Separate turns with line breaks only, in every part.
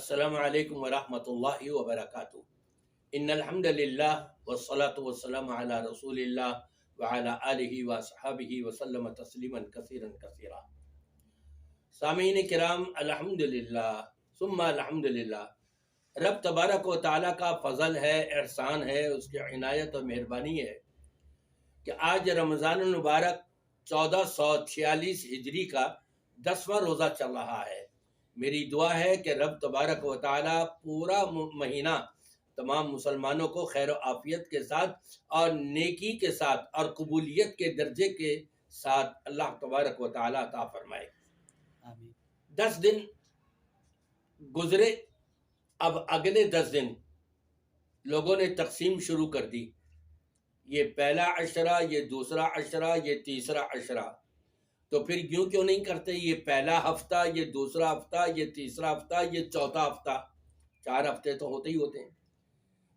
السلام علیکم ورحمۃ اللہ وبرکاتہ۔ ان الحمد للہ والصلاة والسلام علی رسول اللہ وعلی آلہ وصحبہ وسلم تسلیما کثیرا کثیرا۔ سامعین کرام، الحمدللہ ثم الحمدللہ، رب تبارک و تعالیٰ کا فضل ہے، احسان ہے، اس کی عنایت اور مہربانی ہے کہ آج رمضان المبارک 1446 ہجری کا 10واں روزہ چل رہا ہے۔ میری دعا ہے کہ رب تبارک و تعالیٰ پورا مہینہ تمام مسلمانوں کو خیر و عافیت کے ساتھ اور نیکی کے ساتھ اور قبولیت کے درجے کے ساتھ اللہ تبارک و تعالیٰ عطا فرمائے۔
آمین۔
10 دن گزرے، اب اگلے 10 دن لوگوں نے تقسیم شروع کر دی، یہ پہلا عشرہ، یہ دوسرا عشرہ، یہ تیسرا عشرہ۔ تو پھر کیوں نہیں کرتے یہ پہلا ہفتہ، یہ دوسرا ہفتہ، یہ تیسرا ہفتہ، یہ چوتھا ہفتہ؟ 4 ہفتے تو ہوتے ہی ہوتے ہیں۔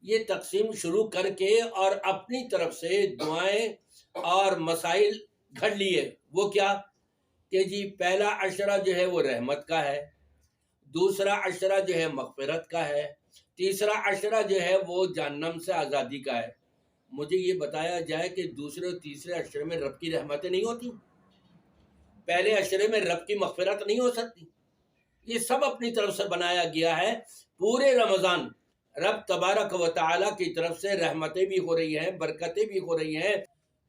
یہ تقسیم شروع کر کے اور اپنی طرف سے دعائیں اور مسائل گھڑ لیے۔ وہ کیا کہ جی پہلا عشرہ جو ہے وہ رحمت کا ہے، دوسرا عشرہ جو ہے مغفرت کا ہے، تیسرا عشرہ جو ہے وہ جہنم سے آزادی کا ہے۔ مجھے یہ بتایا جائے کہ دوسرے اور تیسرے عشرے میں رب کی رحمتیں نہیں ہوتی؟ پہلے عشرے میں رب کی مغفرت نہیں ہو سکتی؟ یہ سب اپنی طرف سے بنایا گیا ہے۔ پورے رمضان رب تبارک و تعالیٰ کی طرف سے رحمتیں بھی ہو رہی ہیں، برکتیں بھی ہو رہی ہیں۔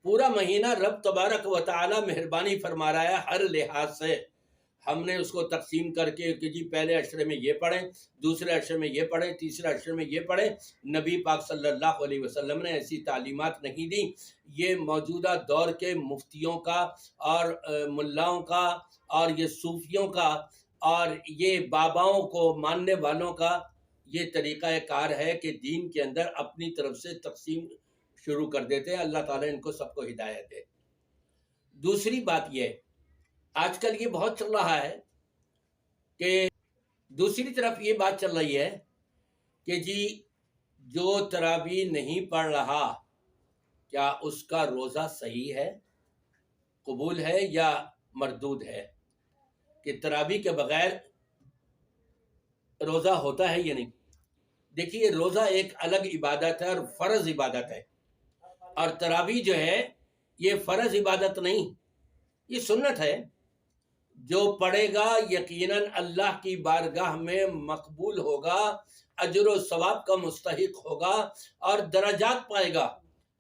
پورا مہینہ رب تبارک و تعالیٰ مہربانی فرما رہا ہے ہر لحاظ سے۔ ہم نے اس کو تقسیم کر کے کہ جی پہلے عشرے میں یہ پڑھیں، دوسرے عشرے میں یہ پڑھیں، تیسرے عشرے میں یہ پڑھیں۔ نبی پاک صلی اللہ علیہ وسلم نے ایسی تعلیمات نہیں دی۔ یہ موجودہ دور کے مفتیوں کا اور ملاؤں کا اور یہ صوفیوں کا اور یہ باباؤں کو ماننے والوں کا یہ طریقہ کار ہے کہ دین کے اندر اپنی طرف سے تقسیم شروع کر دیتے ہیں۔ اللہ تعالیٰ ان کو سب کو ہدایت دے۔ دوسری بات یہ، آج کل یہ بہت چل رہا ہے کہ دوسری طرف یہ بات چل رہی ہے کہ جی جو تراویح نہیں پڑھ رہا، کیا اس کا روزہ صحیح ہے، قبول ہے یا مردود ہے؟ کہ تراویح کے بغیر روزہ ہوتا ہے یا نہیں؟ دیکھیے، روزہ ایک الگ عبادت ہے اور فرض عبادت ہے، اور تراویح جو ہے یہ فرض عبادت نہیں، یہ سنت ہے۔ جو پڑھے گا یقیناً اللہ کی بارگاہ میں مقبول ہوگا، اجر و ثواب کا مستحق ہوگا اور درجات پائے گا،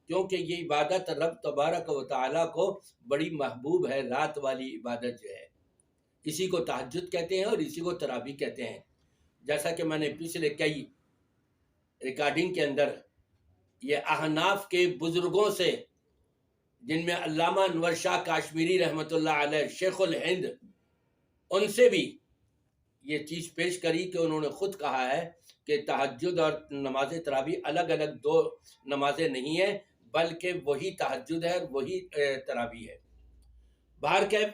کیونکہ یہ عبادت رب تبارک و تعالیٰ کو بڑی محبوب ہے۔ رات والی عبادت جو ہے، اسی کو تہجد کہتے ہیں اور اسی کو تراویح کہتے ہیں۔ جیسا کہ میں نے پچھلے کئی ریکارڈنگ کے اندر یہ احناف کے بزرگوں سے، جن میں علامہ انور شاہ کاشمیری رحمۃ اللہ علیہ شیخ الہند، ان سے بھی یہ چیز پیش کری کہ انہوں نے خود کہا ہے کہ تہجد اور نماز تراویح الگ الگ 2 نمازیں نہیں ہیں، بلکہ وہی تہجد ہے اور وہی تراویح ہے۔ بہرکیف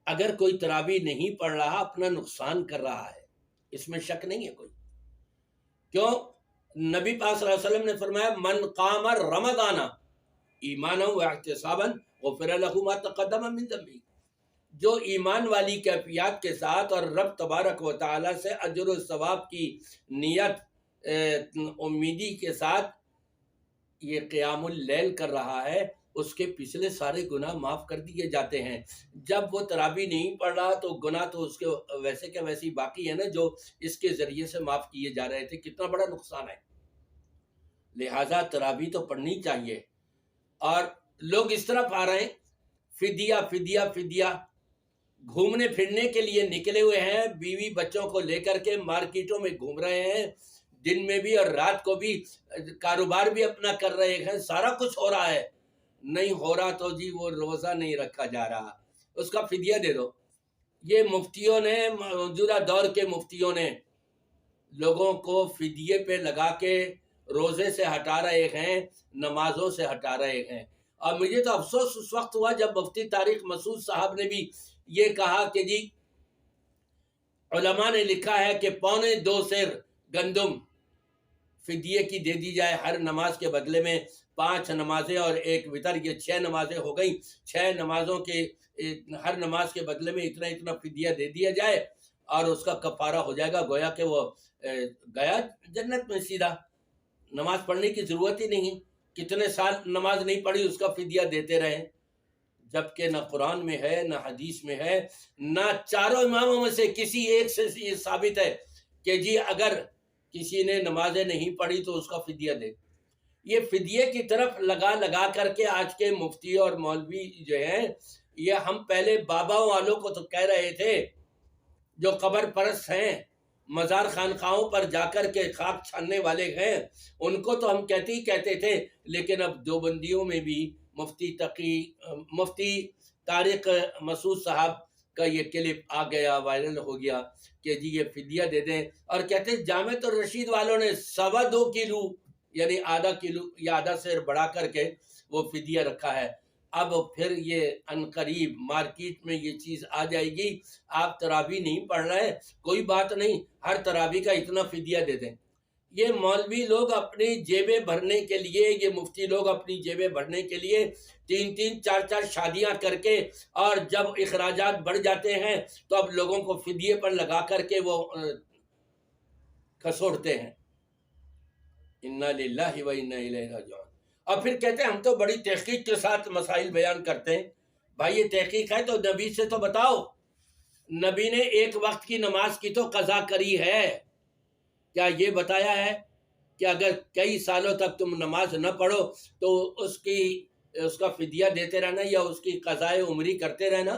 اگر کوئی تراویح نہیں پڑھ رہا، اپنا نقصان کر رہا ہے، اس میں شک نہیں ہے کوئی۔ کیوں؟ نبی پاک صلی اللہ علیہ وسلم نے فرمایا من قام رمضان ایمانا و احتسابا غفر له ما تقدم من ذنبه۔ جو ایمان والی کیفیات کے ساتھ اور رب تبارک و تعالیٰ سے اجر و ثواب کی نیت امیدی کے ساتھ یہ قیام اللیل کر رہا ہے، اس کے پچھلے سارے گناہ معاف کر دیے جاتے ہیں۔ جب وہ تراویح نہیں پڑھ رہا تو گناہ تو اس کے ویسے کہ ویسی باقی ہے نا، جو اس کے ذریعے سے معاف کیے جا رہے تھے۔ کتنا بڑا نقصان ہے۔ لہٰذا تراویح تو پڑھنی چاہیے۔ اور لوگ اس طرف آ رہے ہیں، فدیہ فدیہ فدیہ، گھومنے پھرنے کے لیے نکلے ہوئے ہیں، بیوی بچوں کو لے کر کے مارکیٹوں میں گھوم رہے ہیں، دن میں بھی اور رات کو بھی، کاروبار بھی اپنا کر رہے ہیں، سارا کچھ ہو رہا ہے۔ نہیں ہو رہا تو جی وہ روزہ نہیں رکھا جا رہا، اس کا فدیہ دے دو۔ یہ مفتیوں نے، موجودہ دور کے مفتیوں نے لوگوں کو فدیے پہ لگا کے روزے سے ہٹا رہے ہیں، نمازوں سے ہٹا رہے ہیں۔ اور مجھے تو افسوس اس وقت ہوا جب مفتی طارق مسعود صاحب نے بھی یہ کہا کہ جی علماء نے لکھا ہے کہ 2.25 سیر گندم فدیے کی دے دی جائے، ہر نماز کے بدلے میں 5 نمازیں اور 1 وتر، یہ 6 نمازیں ہو گئیں۔ 6 نمازوں کے ہر نماز کے بدلے میں اتنا اتنا فدیہ دے دیا جائے اور اس کا کفارہ ہو جائے گا، گویا کہ وہ گیا جنت میں سیدھا، نماز پڑھنے کی ضرورت ہی نہیں، کتنے سال نماز نہیں پڑھی اس کا فدیہ دیتے رہے، جبکہ نہ قرآن میں ہے نہ حدیث میں ہے، نہ چاروں اماموں میں سے کسی ایک سے یہ ثابت ہے کہ جی اگر کسی نے نمازیں نہیں پڑھی تو اس کا فدیہ دے۔ یہ فدیے کی طرف لگا کر کے آج کے مفتی اور مولوی جو ہیں، یہ ہم پہلے بابا والوں کو تو کہہ رہے تھے جو قبر پرست ہیں، مزار خانقاہوں پر جا کر کے خاک چھاننے والے ہیں، ان کو تو ہم کہتے تھے، لیکن اب دیوبندیوں میں بھی مفتی طارق مسعود صاحب کا یہ کلپ آ گیا، وائرل ہو گیا کہ جی یہ فدیہ دے دیں، اور کہتے ہیں جامع الرشید والوں نے 2.25 کلو یعنی آدھا کلو یا آدھا سیر بڑھا کر کے وہ فدیہ رکھا ہے۔ اب پھر یہ عنقریب مارکیٹ میں یہ چیز آ جائے گی، آپ تراویح نہیں پڑھ رہے، کوئی بات نہیں، ہر تراویح کا اتنا فدیہ دے دیں۔ یہ مولوی لوگ اپنی جیبیں بھرنے کے لیے، یہ مفتی لوگ اپنی جیبیں بھرنے کے لیے 3 4 شادیاں کر کے، اور جب اخراجات بڑھ جاتے ہیں تو اب لوگوں کو فدیے پر لگا کر کے وہ کھسوڑتے ہیں۔ انا للہ و انا الیہ راجعون۔ اور پھر کہتے ہیں ہم تو بڑی تحقیق کے ساتھ مسائل بیان کرتے ہیں۔ بھائی یہ تحقیق ہے تو نبی سے تو بتاؤ، نبی نے ایک وقت کی نماز کی تو قضا کری ہے، کیا یہ بتایا ہے کہ اگر کئی سالوں تک تم نماز نہ پڑھو تو اس کا فدیہ دیتے رہنا یا اس کی قضائے عمری کرتے رہنا؟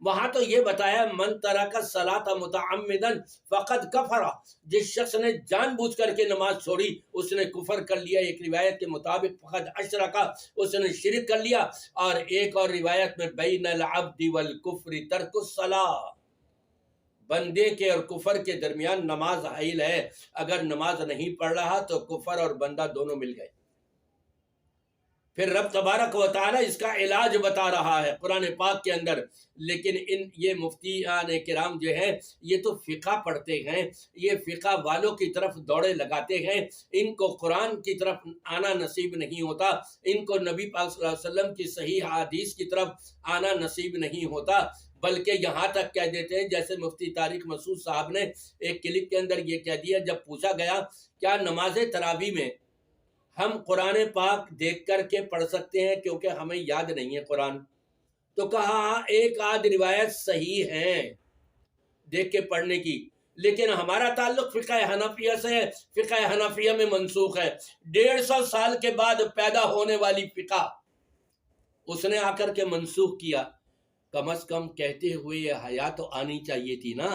وہاں تو یہ بتایا من ترک الصلاۃ متعمدا فقد کفر، جس شخص نے جان بوجھ کر کے نماز چھوڑی اس نے کفر کر لیا، ایک روایت کے مطابق فقد اشرک، اس نے شرک کر لیا، اور ایک اور روایت میں بین العبد والکفر ترک الصلاۃ، بندے کے اور کفر کے درمیان نماز حائل ہے، اگر نماز نہیں پڑھ رہا تو کفر اور بندہ دونوں مل گئے۔ پھر رب تبارک و تعالی اس کا علاج بتا رہا ہے قرآن پاک کے اندر، لیکن یہ مفتیان کرام جو ہیں یہ تو فقہ پڑھتے ہیں، یہ فقہ والوں کی طرف دوڑے لگاتے ہیں، ان کو قرآن کی طرف آنا نصیب نہیں ہوتا، ان کو نبی پاک صلی اللہ علیہ وسلم کی صحیح حدیث کی طرف آنا نصیب نہیں ہوتا، بلکہ یہاں تک کہہ دیتے ہیں جیسے مفتی طارق مسعود صاحب نے ایک کلپ کے اندر یہ کہہ دیا، جب پوچھا گیا کیا نماز تراویح میں ہم قرآن پاک دیکھ کر کے پڑھ سکتے ہیں کیونکہ ہمیں یاد نہیں ہے قرآن، تو کہا ایک آدھ روایت صحیح ہے دیکھ کے پڑھنے کی، لیکن ہمارا تعلق فقہ حنفیہ سے ہے، فقہ حنفیہ میں منسوخ ہے، 150 سال کے بعد پیدا ہونے والی فقہ اس نے آ کر کے منسوخ کیا۔ کم از کم کہتے ہوئے یہ حیا تو آنی چاہیے تھی نا،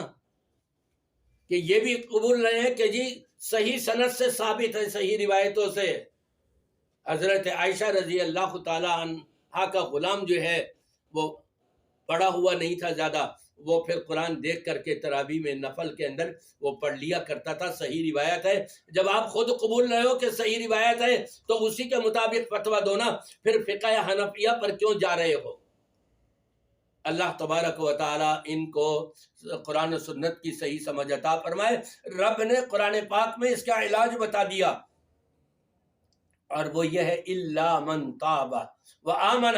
کہ یہ بھی قبول رہے ہیں کہ جی صحیح سند سے ثابت ہے، صحیح روایتوں سے حضرت عائشہ رضی اللہ تعالی عنہا کا غلام جو ہے وہ پڑھا ہوا نہیں تھا زیادہ، وہ پھر قرآن دیکھ کر کے تراویح میں نفل کے اندر وہ پڑھ لیا کرتا تھا، صحیح روایت ہے۔ جب آپ خود قبول رہے ہو کہ صحیح روایت ہے تو اسی کے مطابق فتویٰ دو نا، پھر فقہ حنفیہ پر کیوں جا رہے ہو؟ اللہ تبارک و تعالی ان کو قرآن و سنت کی صحیح سمجھ عطا فرمائے۔ رب نے قرآن پاک میں اس کا علاج بتا دیا، اور وہ یہ ہے الا من تاب وآمن،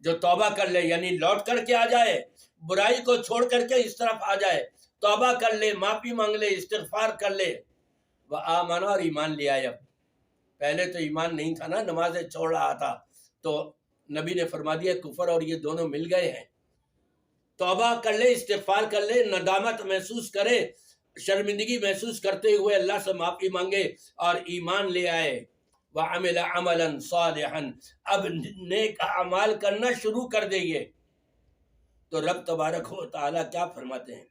جو توبہ کر لے یعنی لوٹ کر کے آ جائے، برائی کو چھوڑ کر کے اس طرف آ جائے، توبہ کر لے، معافی مانگ لے، استغفار کر لے، وآمن، اور ایمان لے آئے۔ پہلے تو ایمان نہیں تھا نا، نمازیں چھوڑ رہا تھا، تو نبی نے فرما دیا کفر اور یہ دونوں مل گئے ہیں۔ توبہ کر لے، استغفار کر لے، ندامت محسوس کرے، شرمندگی محسوس کرتے ہوئے اللہ سے معافی مانگے اور ایمان لے آئے۔ وَعَمِلَ عَمَلًا صَالِحًا، اب نیک اعمال کرنا شروع کر دیں، تو رب تبارک و تعالیٰ کیا فرماتے ہیں؟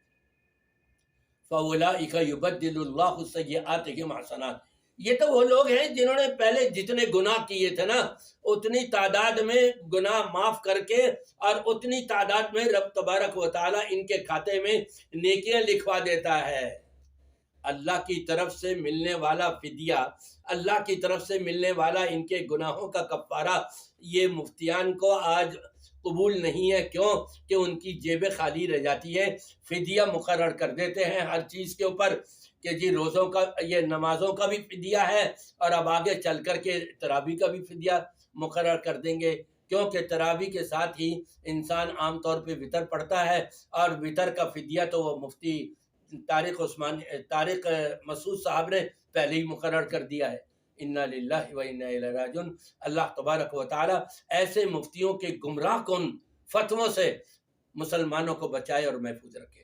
فَأُولَٰئِكَ يُبَدِّلُ اللَّهُ سَيِّئَاتِهِمْ حَسَنَاتٍ، یہ تو وہ لوگ ہیں جنہوں نے پہلے جتنے گناہ کیے تھے نا، اتنی تعداد میں گناہ معاف کر کے اور اتنی تعداد میں رب تبارک و تعالیٰ ان کے کھاتے میں نیکیاں لکھوا دیتا ہے۔ اللہ کی طرف سے ملنے والا فدیہ، اللہ کی طرف سے ملنے والا ان کے گناہوں کا کفارہ، یہ مفتیان کو آج قبول نہیں ہے۔ کیوں؟ کہ ان کی جیبیں خالی رہ جاتی ہے، فدیہ مقرر کر دیتے ہیں ہر چیز کے اوپر کہ جی روزوں کا، یہ نمازوں کا بھی فدیہ ہے، اور اب آگے چل کر کے تراویح کا بھی فدیہ مقرر کر دیں گے۔ کیونکہ تراویح کے ساتھ ہی انسان عام طور پہ وطر پڑھتا ہے، اور وطر کا فدیہ تو وہ مفتی طارق مسعود صاحب نے پہلے ہی مقرر کر دیا ہے۔ انا للہ و انا الیہ راجعون۔ اللہ تبارک و تعالی ایسے مفتیوں کے گمراہ کن فتووں سے مسلمانوں کو بچائے اور محفوظ رکھے۔